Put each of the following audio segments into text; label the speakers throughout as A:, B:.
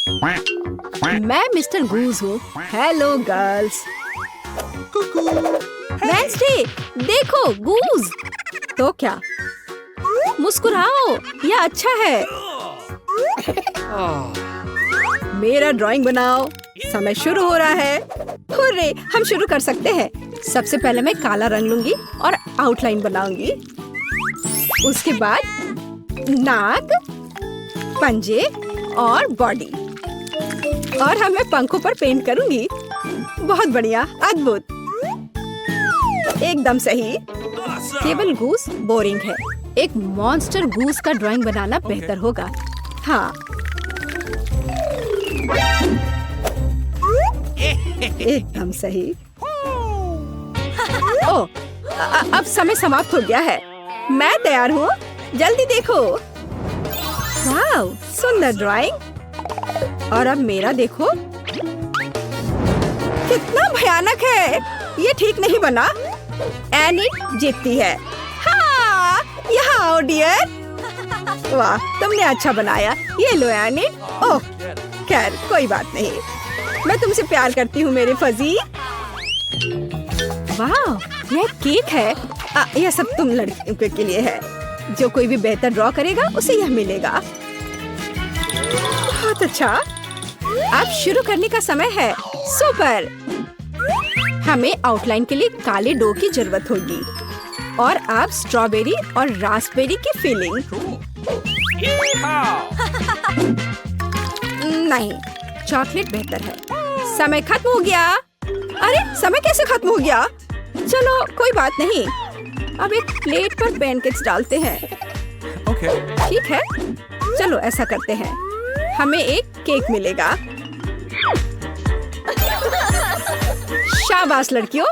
A: मैं मिस्टर गूज हूँ। Hello girls. Wednesday, देखो गूज। तो क्या? मुस्कुराओ, यह अच्छा है। मेरा ड्राइंग बनाओ। समय शुरू हो रहा है। हुर्रे, हम शुरू कर सकते हैं। सबसे पहले मैं काला रंग लूंगी और आउटलाइन बनाऊंगी। उसके बाद नाक, पंजे और बॉडी। और हम मैं पंखों पर पेंट करूंगी। बहुत बढ़िया, अद्भुत, एकदम सही। केवल गूस बोरिंग है। एक मॉन्स्टर गूस का ड्राइंग बनाना बेहतर होगा। हाँ, एकदम सही। ओह, अब समय समाप्त हो गया है। मैं तैयार हूँ, जल्दी देखो। वाह, सुंदर ड्राइंग। और अब मेरा देखो, कितना भयानक है। ये ठीक नहीं बना। एनिट जीतती है। हाँ, यहाँ आओ डियर। वाह, तुमने अच्छा बनाया। ये लो एनिट। ओह, खैर कोई बात नहीं। मैं तुमसे प्यार करती हूँ मेरे फजी। वाह, यह केक है। यह सब तुम लड़कियों के लिए है। जो कोई भी बेहतर ड्रॉ करेगा उसे यह मिलेगा। बहुत अच्छा। अब शुरू करने का समय है। सुपर। हमें आउटलाइन के लिए काले डो की जरूरत होगी। और अब स्ट्रॉबेरी और रास्पबेरी की फिलिंग। नहीं, चॉकलेट बेहतर है। समय खत्म हो गया। अरे, समय कैसे खत्म हो गया? चलो कोई बात नहीं। अब एक प्लेट पर पैनकेक्स डालते हैं। ठीक है, चलो ऐसा करते हैं। हमें एक केक मिलेगा। शाबाश लड़कियों,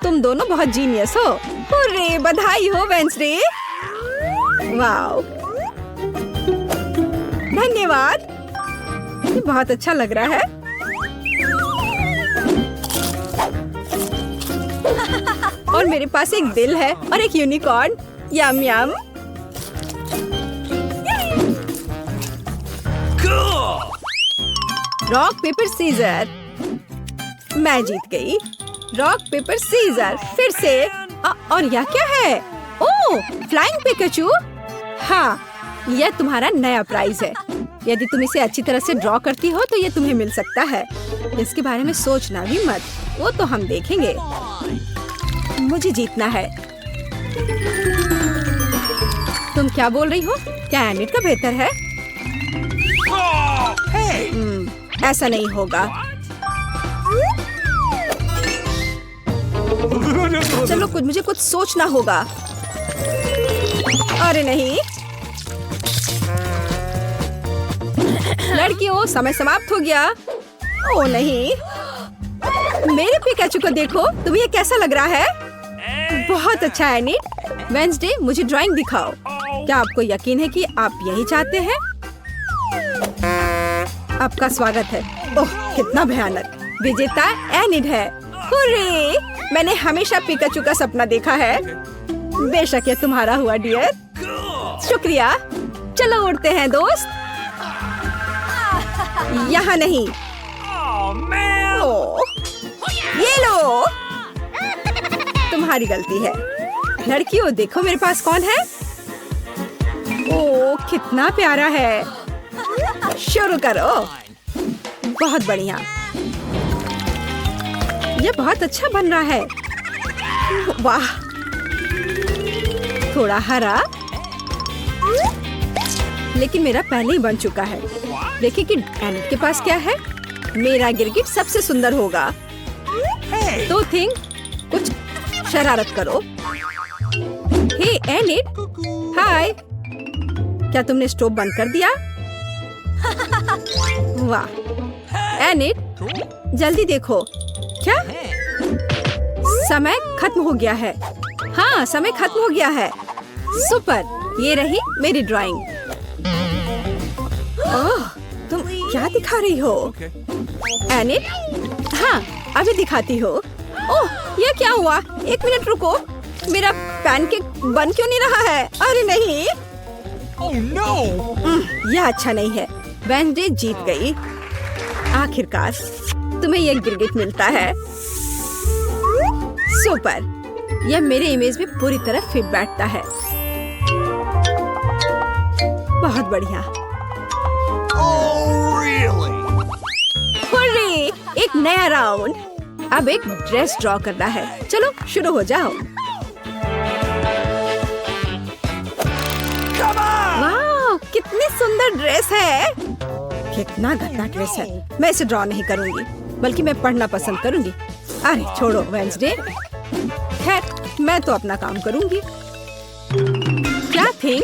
A: तुम दोनों बहुत जीनियस हो। हुर्रे, बधाई हो वेंसडे। वाओ, धन्यवाद। ये बहुत अच्छा लग रहा है। और मेरे पास एक दिल है और एक unicorn. Yum yum. Rock paper scissor. मैं जीत गई। Rock paper scissor. फिर से। और यह क्या है? Oh, flying Pikachu. हाँ, यह तुम्हारा नया प्राइज है। यदि तुम इसे अच्छी तरह से ड्रॉ करती हो तो यह तुम्हें मिल सकता है। इसके बारे में सोचना भी मत, वो तो हम देखेंगे। मुझे जीतना है। तुम क्या बोल रही हो? क्या एनिट का बेहतर है? ऐसा नहीं होगा। चलो, मुझे कुछ सोचना होगा। अरे नहीं, लड़कियों, समय समाप्त हो गया। ओ नहीं, मेरे पिकाचू को देखो। तुम्हें ये कैसा लग रहा है? बहुत अच्छा है एनिट। वेंसडे, मुझे ड्राइंग दिखाओ। क्या आपको यकीन है कि आप यही चाहते हैं? आपका स्वागत है। ओह, कितना भयानक। विजेता एनिट है। हुर्रे, मैंने हमेशा पिकाचू का सपना देखा है। बेशक ये तुम्हारा हुआ डियर। शुक्रिया। चलो उड़ते हैं दोस्त। यहाँ नहीं। ओह, ये लो। तुम्हारी गलती है। लड़कियों, देखो मेरे पास कौन है। ओह, कितना प्यारा है। शुरू करो। बहुत बढ़िया। ये बहुत अच्छा बन रहा है। वाह, थोड़ा हरा, लेकिन मेरा पहले ही बन चुका है। देखिए कि एनिट के पास क्या है। मेरा गिरगिट सबसे सुंदर होगा। तो थिंक, कुछ शरारत करो। हे एनिट, हाय। क्या तुमने स्टोव बंद कर दिया? वाह एनिट, जल्दी देखो। क्या? समय खत्म हो गया है। हाँ, समय खत्म हो गया है। सुपर, ये रही मेरी ड्राइंग। ओह, तुम क्या दिखा रही हो? एनिट, हाँ, अभी दिखाती हो। ओह, ये क्या हुआ? एक मिनट रुको। मेरा पैनकेक बन क्यों नहीं रहा है? अरे नहीं।
B: Oh no!
A: यह अच्छा नहीं है। वेंसडे जीत गई। आखिरकार तुम्हें यह गिरगिट मिलता है। सुपर, यह मेरे इमेज में पूरी तरह फिट बैठता है। बहुत बढ़िया। हुर्रे, एक नया राउंड। अब एक ड्रेस ड्रॉ करना है। चलो शुरू हो जाओ। वाह, कितनी सुंदर ड्रेस है। कितना गंदा ड्रेस है। मैं इसे ड्रॉ नहीं करूंगी, बल्कि मैं पढ़ना पसंद करूंगी। अरे छोड़ो वेंसडे। खैर, मैं तो अपना काम करूंगी। क्या थिंग,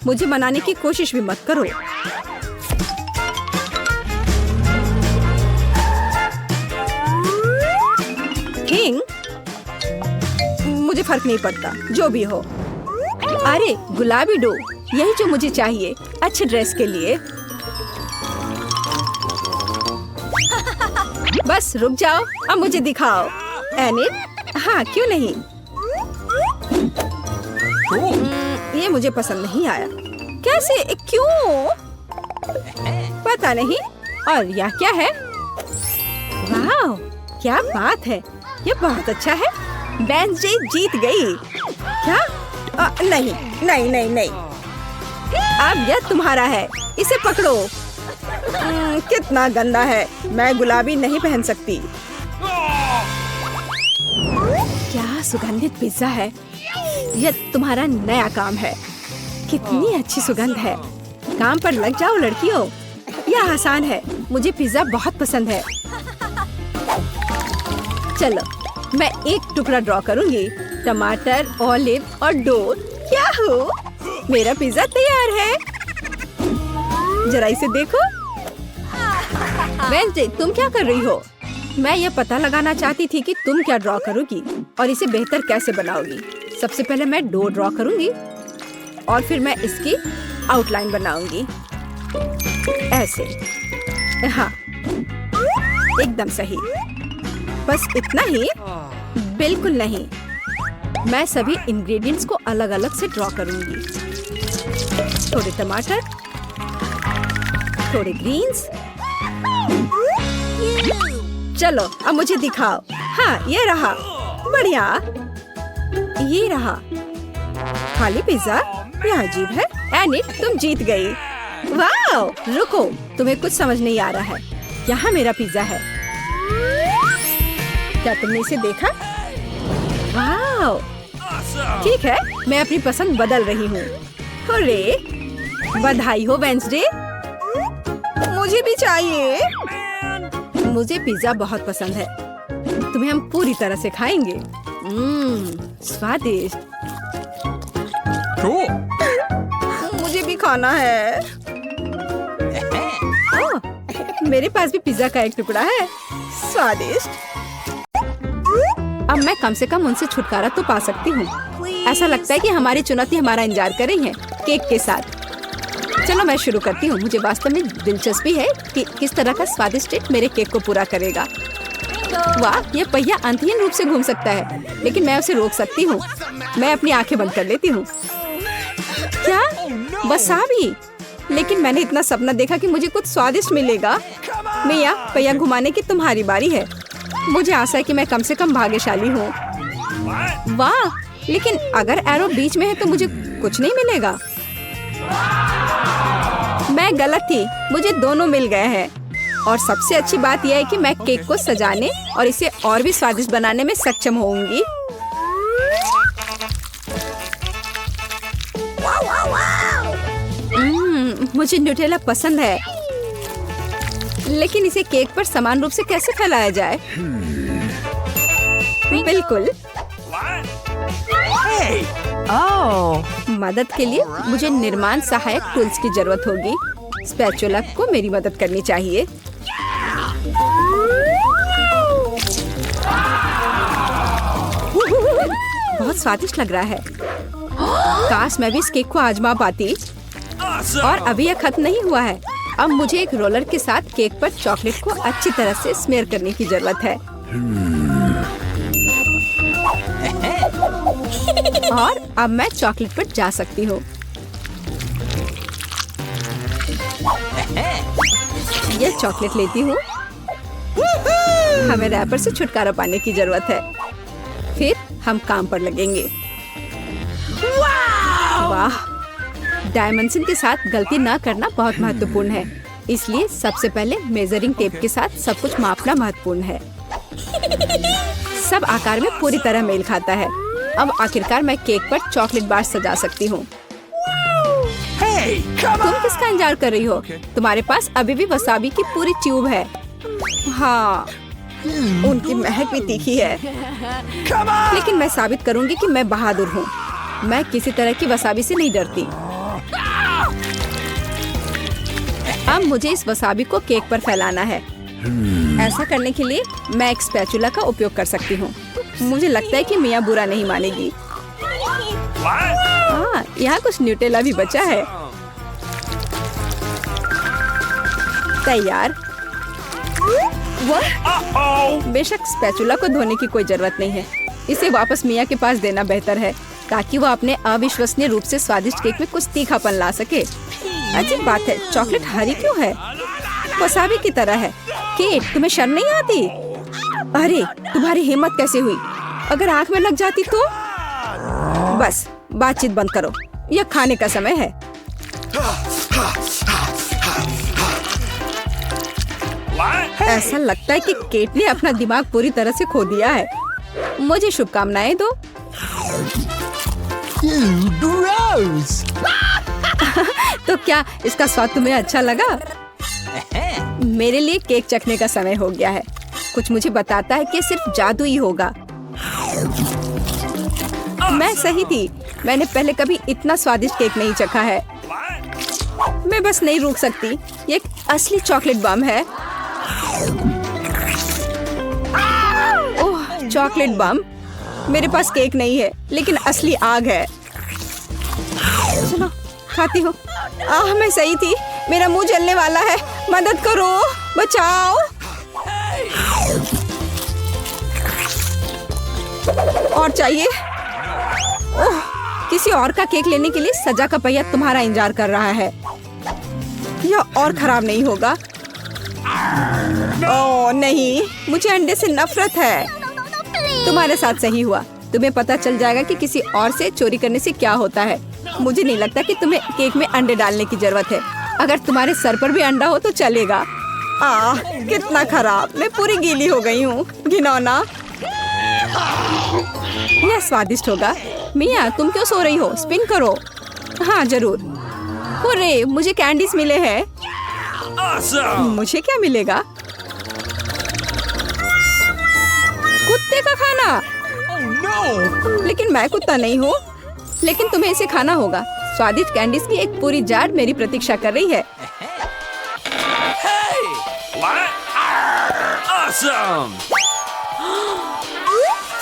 A: मुझे मनाने की कोशिश भी मत करो। थिंग, मुझे फर्क नहीं पड़ता, जो भी हो। अरे गुलाबी डो, यही जो मुझे चाहिए अच्छे ड्रेस के लिए। बस रुक जाओ, अब मुझे दिखाओ। एनिट, हाँ क्यों नहीं। ये मुझे पसंद नहीं आया। कैसे, क्यों? पता नहीं। और यह क्या है? वाह, क्या बात है, ये बहुत अच्छा है। वेंसडे जीत गई। क्या? नहीं नहीं नहीं नहीं, अब यह तुम्हारा है, इसे पकड़ो। कितना गंदा है, मैं गुलाबी नहीं पहन सकती। क्या सुगंधित पिज्जा है। यह तुम्हारा नया काम है। कितनी अच्छी सुगंध है। काम पर लग जाओ लड़कियों, यह आसान है। मुझे पिज्जा बहुत पसंद है। चलो, मैं एक टुकड़ा ड्रॉ करूंगी। टमाटर, ऑलिव और डो। क्या हो, मेरा पिज्जा तैयार है। जरा इसे देखो। वेंसडे, तुम क्या कर रही हो? मैं यह पता लगाना चाहती थी कि तुम क्या ड्रॉ करोगी और इसे बेहतर कैसे बनाओगी। सबसे पहले मैं डो ड्रॉ करूंगी और फिर मैं इसकी आउटलाइन बनाऊंगी ऐसे। हाँ, एकदम सही। बस इतना ही? बिल्कुल नहीं, मैं सभी इंग्रेडिएंट्स को अलग अलग से ड्रॉ करूंगी। थोड़े टमाटर, थोड़े ग्रीन्स। चलो अब मुझे दिखाओ। हाँ, ये रहा। बढ़िया, ये रहा। खाली पिज्जा, यह अजीब है। एनिट, तुम जीत गई। वाह, रुको, तुम्हें कुछ समझ नहीं आ रहा है। यहाँ मेरा पिज्जा है। क्या तुमने इसे देखा? वाह, ठीक है, मैं अपनी पसंद बदल रही हूँ। हुर्रे, बधाई हो वेंसडे। मुझे भी चाहिए। मुझे पिज्जा बहुत पसंद है। तुम्हें हम पूरी तरह से खाएंगे। स्वादिष्ट। मुझे भी खाना है। मेरे पास भी पिज्जा का एक टुकड़ा है। स्वादिष्ट। अब मैं कम से कम उनसे छुटकारा तो पा सकती हूँ। ऐसा लगता है कि हमारी चुनौती हमारा इंतजार कर रही है केक के साथ। चलो मैं शुरू करती हूँ। मुझे वास्तव में दिलचस्पी है कि किस तरह का स्वादिष्ट केक मेरे केक को पूरा करेगा। वाह, ये पहिया अंतहीन रूप से घूम सकता है, लेकिन मैं उसे रोक सकती हूँ। मैं अपनी आंखें बंद कर लेती हूँ। क्या? वसाबी? लेकिन मैंने इतना सपना देखा कि मुझे कुछ स्वादिष्ट मिलेगा। मिया, पहिया घुमाने की तुम्हारी बारी है। मुझे आशा है कि मैं कम से कम भाग्यशाली हूँ। वाह, लेकिन अगर एरो बीच में है तो मुझे कुछ नहीं मिलेगा। मैं गलत थी, मुझे दोनों मिल गए हैं। और सबसे अच्छी बात यह है कि मैं केक को सजाने और इसे और भी स्वादिष्ट बनाने में सक्षम होंगी। मुझे न्यूटेला पसंद है, लेकिन इसे केक पर समान रूप से कैसे फैलाया जाए? बिल्कुल। मदद के लिए मुझे निर्माण सहायक टूल्स की जरूरत होगी। स्पैचुला को मेरी मदद करनी चाहिए। बहुत स्वादिष्ट लग रहा है। काश मैं भी इस केक को आजमा पाती। और अभी यह खत्म नहीं हुआ है। अब मुझे एक रोलर के साथ केक पर चॉकलेट को अच्छी तरह से स्मेयर करने की जरूरत है। और अब मैं चॉकलेट पर जा सकती हूँ। यह चॉकलेट लेती हूँ। हमें रैपर से छुटकारा पाने की जरूरत है। फिर हम काम पर लगेंगे। वाह, डायमेंशन के साथ गलती ना करना बहुत महत्वपूर्ण है, इसलिए सबसे पहले मेजरिंग टेप के साथ सब कुछ मापना महत्वपूर्ण है। सब आकार में पूरी तरह मेल खाता है। अब आखिरकार मैं केक पर चॉकलेट बार सजा सकती हूँ। तुम किसका इंतजार कर रही हो? तुम्हारे पास अभी भी वसाबी की पूरी ट्यूब है। हाँ, उनकी महक भी तीखी है, लेकिन मैं साबित करूंगी कि मैं बहादुर हूँ। मैं किसी तरह की वसाबी से नहीं डरती। अब मुझे इस वसाबी को केक पर फैलाना है। ऐसा करने के लिए मैं एक स्पैचुला का उपयोग कर सकती हूँ। मुझे लगता है कि मियाँ बुरा नहीं मानेगी। हाँ, यहाँ कुछ न्यूटेला भी बचा है। तैयार। बेशक स्पैचुला को धोने की कोई जरूरत नहीं है। इसे वापस मियाँ के पास देना बेहतर है, ताकि वो अपने अविश्वसनीय रूप से स्वादिष्ट केक में कुछ तीखापन ला सके। अजीब बात है, चॉकलेट हरी क्यों है? वसाबी की तरह है। केट, तुम्हें शर्म नहीं आती? अरे, तुम्हारी हिम्मत कैसे हुई? अगर आँख में लग जाती तो? बस, बातचीत बंद करो, यह खाने का समय है। ऐसा लगता है कि केट ने अपना दिमाग पूरी तरह से खो दिया है। मुझे शुभकामनाएं दो। तो क्या इसका स्वाद तुम्हें अच्छा लगा? मेरे लिए केक चखने का समय हो गया है। कुछ मुझे बताता है कि सिर्फ जादू ही होगा। मैं सही थी, मैंने पहले कभी इतना स्वादिष्ट केक नहीं चखा है। मैं बस नहीं रुक सकती। ये एक असली चॉकलेट बम है। ओह, चॉकलेट बम। मेरे पास केक नहीं है, लेकिन असली आग है। चलो, खाती हूँ। मैं सही थी, मेरा मुंह जलने वाला है। मदद करो, बचाओ। और चाहिए? ओह, किसी और का केक लेने के लिए सजा का पहिया तुम्हारा इंतजार कर रहा है। यह और खराब नहीं होगा। ओह नहीं, मुझे अंडे से नफरत है। तुम्हारे साथ सही हुआ। तुम्हें पता चल जाएगा कि किसी और से चोरी करने से क्या होता है। मुझे नहीं लगता कि तुम्हें केक में अंडे डालने की जरूरत है। अगर तुम्हारे सर पर भी अंडा हो तो चलेगा। कितना खराब, मैं पूरी गीली हो गई हूँ। घिनौना। यह स्वादिष्ट होगा। मिया, तुम क्यों सो रही हो? स्पिन करो। हाँ जरूर। अरे, मुझे कैंडीज मिले हैं। मुझे क्या मिलेगा? कुत्ते का खाना। लेकिन मैं कुत्ता नहीं हूँ। लेकिन तुम्हें इसे खाना होगा। स्वादिष्ट कैंडीज की एक पूरी जार मेरी प्रतीक्षा कर रही है।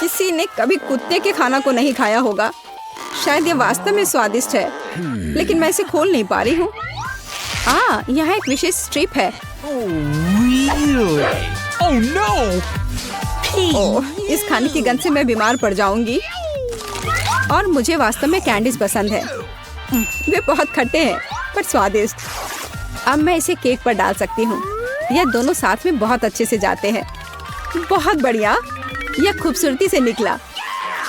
A: किसी ने कभी कुत्ते के खाना को नहीं खाया होगा। शायद ये वास्तव में स्वादिष्ट है, लेकिन मैं इसे खोल नहीं पा रही हूँ। यहाँ एक विशेष स्ट्रिप है। इस खाने की गंध से मैं बीमार पड़ जाऊंगी। और मुझे वास्तव में कैंडीज पसंद है। वे बहुत खट्टे हैं पर स्वादिष्ट। अब मैं इसे केक पर डाल सकती हूँ। यह दोनों साथ में बहुत अच्छे से जाते हैं। बहुत बढ़िया, यह खूबसूरती से निकला।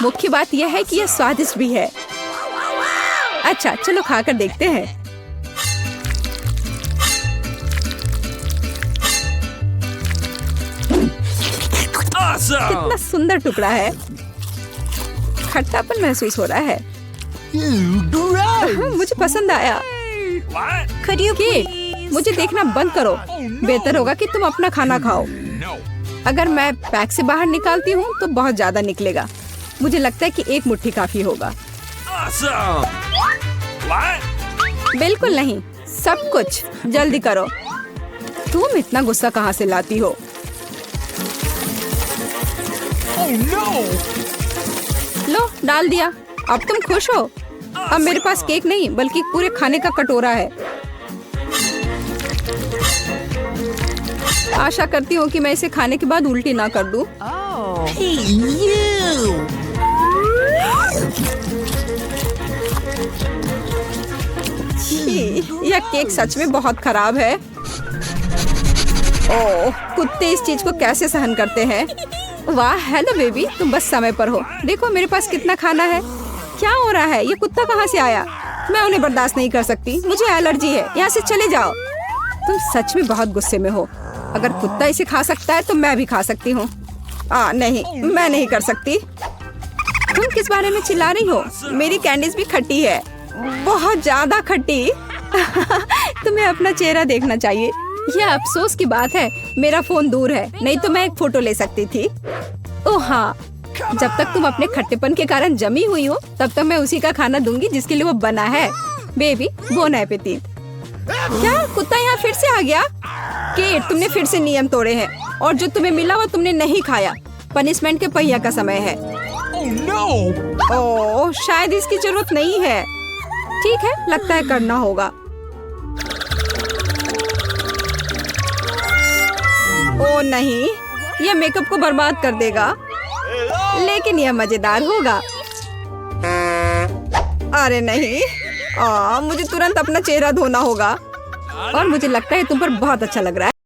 A: मुख्य बात यह है कि यह स्वादिष्ट भी है। अच्छा, चलो खाकर देखते हैं। कितना सुंदर टुकड़ा है। खट्टापन महसूस हो रहा है। मुझे पसंद आया। केट, मुझे देखना बंद करो। बेहतर होगा कि तुम अपना खाना खाओ। अगर मैं पैक से बाहर निकालती हूँ तो बहुत ज्यादा निकलेगा। मुझे लगता है कि एक मुट्ठी काफी होगा। बिल्कुल नहीं, सब कुछ जल्दी करो। तुम इतना गुस्सा कहाँ से लाती हो? लो, डाल दिया। अब तुम खुश हो? अब मेरे पास केक नहीं बल्कि पूरे खाने का कटोरा है। आशा करती हूँ कि मैं इसे खाने के बाद उल्टी ना कर दूं। यह केक सच में बहुत खराब है। ओह, कुत्ते इस चीज को कैसे सहन करते हैं। वाह, हेलो बेबी, तुम बस समय पर हो। देखो मेरे पास कितना खाना है। क्या हो रहा है? ये कुत्ता कहाँ से आया? मैं उन्हें बर्दाश्त नहीं कर सकती, मुझे एलर्जी है। यहाँ से चले जाओ। तुम सच में बहुत गुस्से में हो। अगर कुत्ता इसे खा सकता है तो मैं भी खा सकती हूँ। नहीं, मैं नहीं कर सकती। तुम किस बारे में चिल्ला रही हो? मेरी कैंडीज भी खट्टी है, बहुत ज्यादा खट्टी। तुम्हें अपना चेहरा देखना चाहिए। यह अफसोस की बात है, मेरा फोन दूर है, नहीं तो मैं एक फोटो ले सकती थी। ओह हाँ, जब तक तुम अपने खट्टेपन के कारण जमी हुई हो तब तक मैं उसी का खाना दूंगी जिसके लिए वो बना है। Baby, bon appetit. क्या कुत्ता यहाँ फिर से आ गया? केट, तुमने फिर से नियम तोड़े हैं और जो तुम्हें मिला वो तुमने नहीं खाया। पनिशमेंट के पहिया का समय है। ओह, शायद इसकी जरूरत नहीं है। ठीक है, लगता है करना होगा। ओह नहीं, यह मेकअप को बर्बाद कर देगा, लेकिन यह मजेदार होगा। अरे नहीं, मुझे तुरंत अपना चेहरा धोना होगा और मुझे लगता है तुम पर बहुत अच्छा लग रहा है।